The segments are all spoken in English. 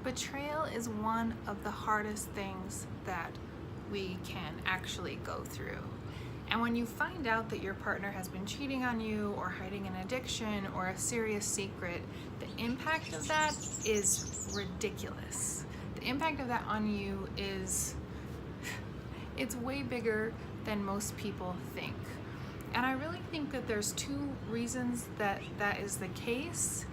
Betrayal is one of the hardest things that we can actually go through. And when you find out that your partner has been cheating on you or hiding an addiction or a serious secret, the impact of that is ridiculous. The impact of that on you it's way bigger than most people think. And I really think that there's two reasons that is the case.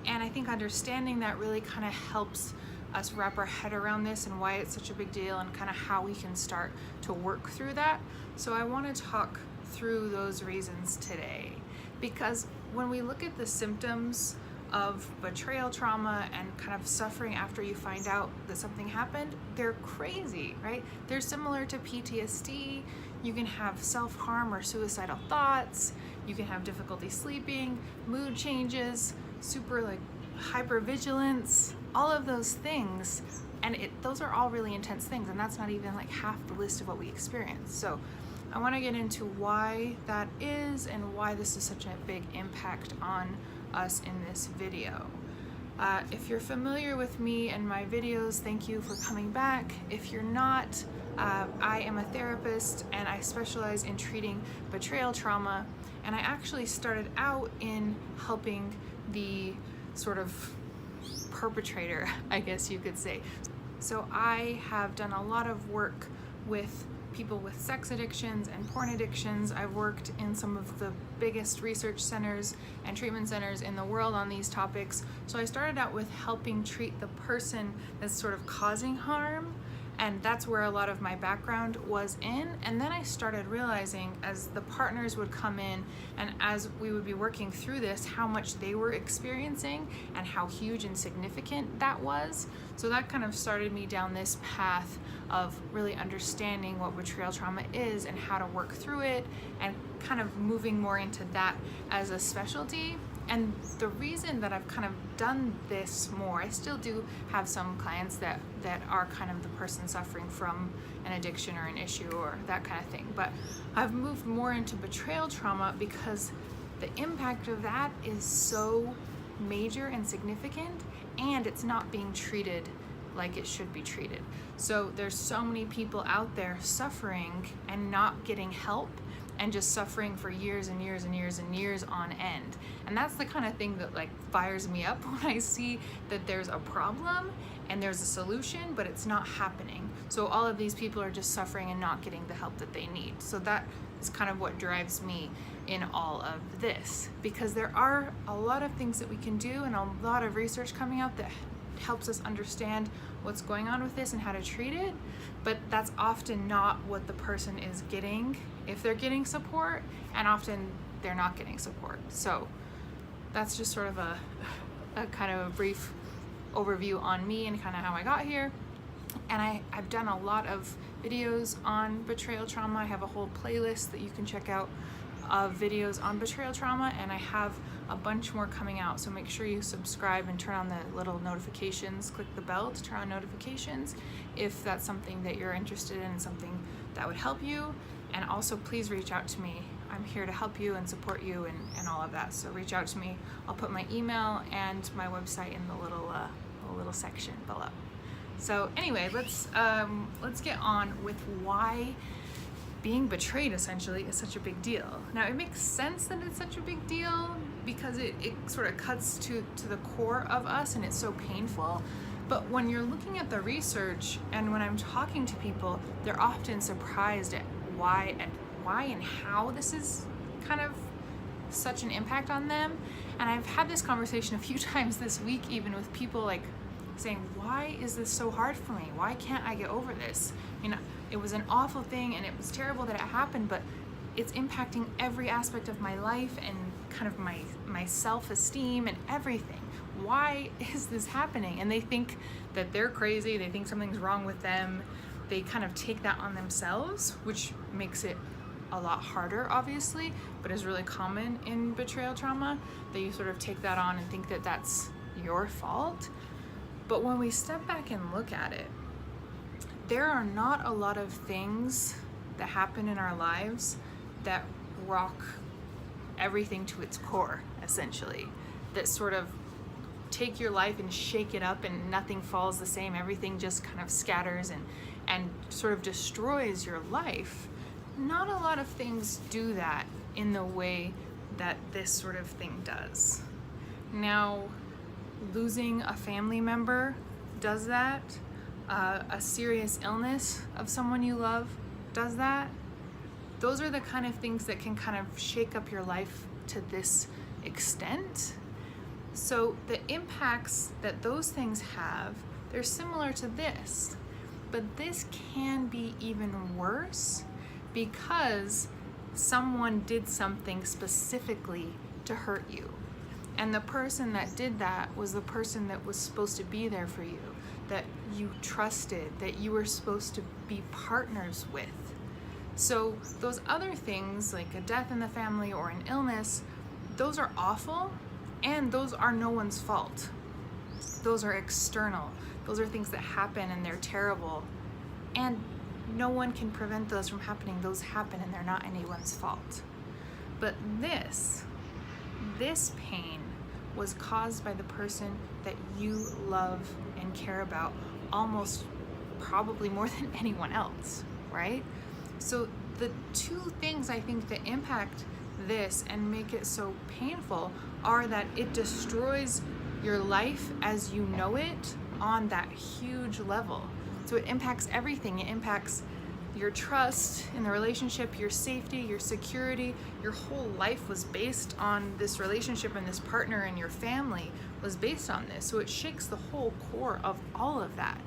And I think understanding that really kind of helps us wrap our head around this and why it's such a big deal and kind of how we can start to work through that. So I want to talk through those reasons today, because when we look at the symptoms of betrayal trauma and kind of suffering after you find out that something happened, they're crazy, right? They're similar to PTSD. You can have self-harm or suicidal thoughts. You can have difficulty sleeping, mood changes, super hypervigilance, all of those things. And those are all really intense things, and that's not even like half the list of what we experience. So I want to get into why that is and why this is such a big impact on us in this video. If you're familiar with me and my videos, thank you for coming back. If you're not, I am a therapist and I specialize in treating betrayal trauma, and I actually started out in helping the sort of perpetrator, I guess you could say. So I have done a lot of work with people with sex addictions and porn addictions. I've worked in some of the biggest research centers and treatment centers in the world on these topics. So I started out with helping treat the person that's sort of causing harm, and that's where a lot of my background was in. And then I started realizing as the partners would come in and as we would be working through this, how much they were experiencing and how huge and significant that was. So that kind of started me down this path of really understanding what betrayal trauma is and how to work through it, and kind of moving more into that as a specialty. And the reason that I've kind of done this more, I still do have some clients that are kind of the person suffering from an addiction or an issue or that kind of thing, but I've moved more into betrayal trauma because the impact of that is so major and significant, and it's not being treated like it should be treated. So there's so many people out there suffering and not getting help, and just suffering for years and years and years and years on end. And that's the kind of thing that fires me up when I see that there's a problem and there's a solution, but it's not happening. So all of these people are just suffering and not getting the help that they need. So that is kind of what drives me in all of this, because there are a lot of things that we can do and a lot of research coming out that helps us understand what's going on with this and how to treat it, but that's often not what the person is getting if they're getting support, and often they're not getting support. So that's just sort of a kind of a brief overview on me and kind of how I got here. And I've done a lot of videos on betrayal trauma. I have a whole playlist that you can check out of videos on betrayal trauma, and I have a bunch more coming out. So make sure you subscribe and turn on the little notifications, click the bell to turn on notifications if that's something that you're interested in and something that would help you. And also please reach out to me. I'm here to help you and support you and all of that. So reach out to me. I'll put my email and my website in the little section below. So anyway, let's get on with why being betrayed essentially is such a big deal. Now it makes sense that it's such a big deal because it sort of cuts to the core of us and it's so painful. But when you're looking at the research and when I'm talking to people, they're often surprised at why and how this is kind of such an impact on them. And I've had this conversation a few times this week, even with people saying, why is this so hard for me? Why can't I get over this? It was an awful thing and it was terrible that it happened, but it's impacting every aspect of my life and kind of my self-esteem and everything. Why is this happening? And they think that they're crazy. They think something's wrong with them. They kind of take that on themselves, which makes it a lot harder, obviously, but is really common in betrayal trauma, that you sort of take that on and think that that's your fault. But when we step back and look at it, there are not a lot of things that happen in our lives that rock everything to its core, essentially, that sort of take your life and shake it up and nothing falls the same, everything just kind of scatters and sort of destroys your life. Not a lot of things do that in the way that this sort of thing does. Now, losing a family member does that. A serious illness of someone you love does that. Those are the kind of things that can kind of shake up your life to this extent. So the impacts that those things have, they're similar to this, but this can be even worse because someone did something specifically to hurt you. And the person that did that was the person that was supposed to be there for you, that you trusted, that you were supposed to be partners with. So those other things, like a death in the family or an illness, those are awful, and those are no one's fault. Those are external. Those are things that happen and they're terrible. And no one can prevent those from happening. Those happen and they're not anyone's fault. But this pain was caused by the person that you love and care about almost probably more than anyone else, right? So the two things I think that impact this and make it so painful are that it destroys your life as you know it on that huge level. So it impacts everything. It impacts your trust in the relationship, your safety, your security. Your whole life was based on this relationship, and this partner and your family was based on this. So it shakes the whole core of all of that.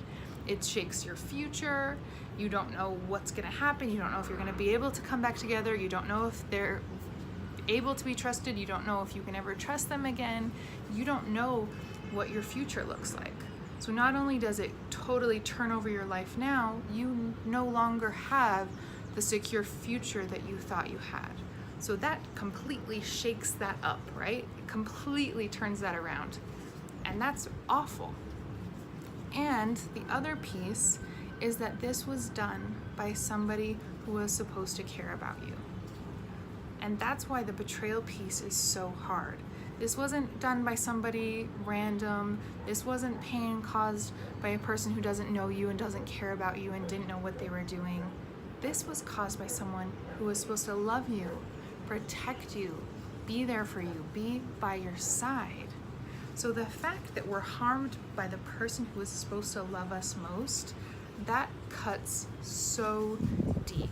It shakes your future. You don't know what's going to happen. You don't know if you're going to be able to come back together. You don't know if they're able to be trusted. You don't know if you can ever trust them again. You don't know what your future looks like. So not only does it totally turn over your life now, you no longer have the secure future that you thought you had. So that completely shakes that up, right? It completely turns that around. And that's awful. And the other piece is that this was done by somebody who was supposed to care about you. And that's why the betrayal piece is so hard. This wasn't done by somebody random. This wasn't pain caused by a person who doesn't know you and doesn't care about you and didn't know what they were doing. This was caused by someone who was supposed to love you, protect you, be there for you, be by your side. So the fact that we're harmed by the person who was supposed to love us most, that cuts so deep.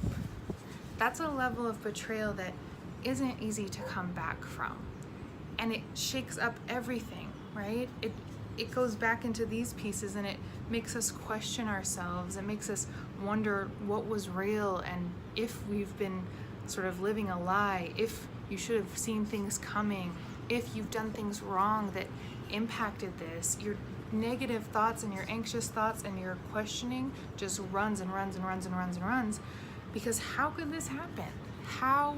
That's a level of betrayal that isn't easy to come back from. And it shakes up everything, right? It goes back into these pieces and it makes us question ourselves. It makes us wonder what was real and if we've been sort of living a lie, if you should have seen things coming, if you've done things wrong that impacted this. Your negative thoughts and your anxious thoughts and your questioning just runs and runs and runs and runs and runs. Because how could this happen? How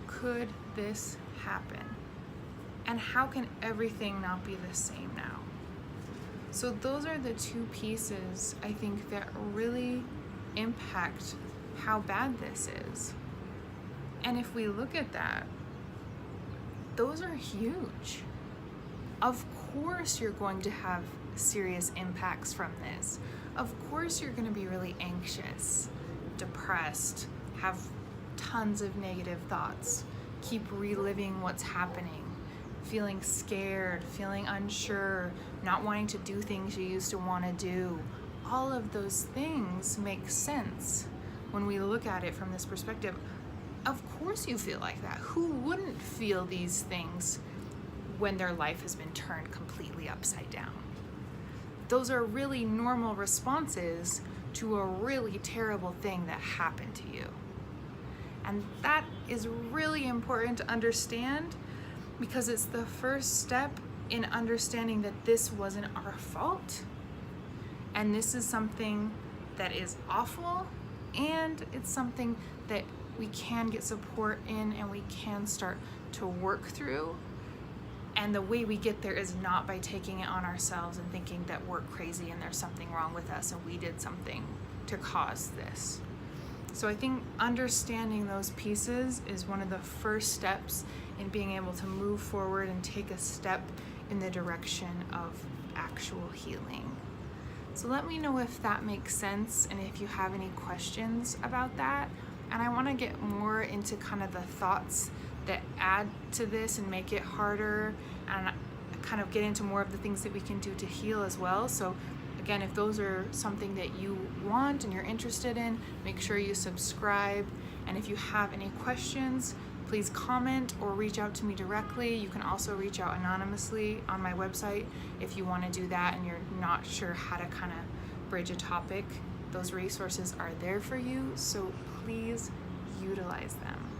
could this happen? And how can everything not be the same now? So those are the two pieces I think that really impact how bad this is. And if we look at that, those are huge. Of course you're going to have serious impacts from this. Of course you're going to be really anxious, depressed, have tons of negative thoughts, keep reliving what's happening, feeling scared, feeling unsure, not wanting to do things you used to want to do. All of those things make sense when we look at it from this perspective. Of course you feel like that. Who wouldn't feel these things when their life has been turned completely upside down? Those are really normal responses to a really terrible thing that happened to you. And that is really important to understand because it's the first step in understanding that this wasn't our fault. And this is something that is awful, and it's something that we can get support in and we can start to work through. And the way we get there is not by taking it on ourselves and thinking that we're crazy and there's something wrong with us and we did something to cause this. So I think understanding those pieces is one of the first steps in being able to move forward and take a step in the direction of actual healing. So let me know if that makes sense and if you have any questions about that. And I want to get more into kind of the thoughts that add to this and make it harder, and kind of get into more of the things that we can do to heal as well. So again, if those are something that you want and you're interested in, make sure you subscribe. And if you have any questions, please comment or reach out to me directly. You can also reach out anonymously on my website if you want to do that and you're not sure how to kind of bridge a topic. Those resources are there for you, so please utilize them.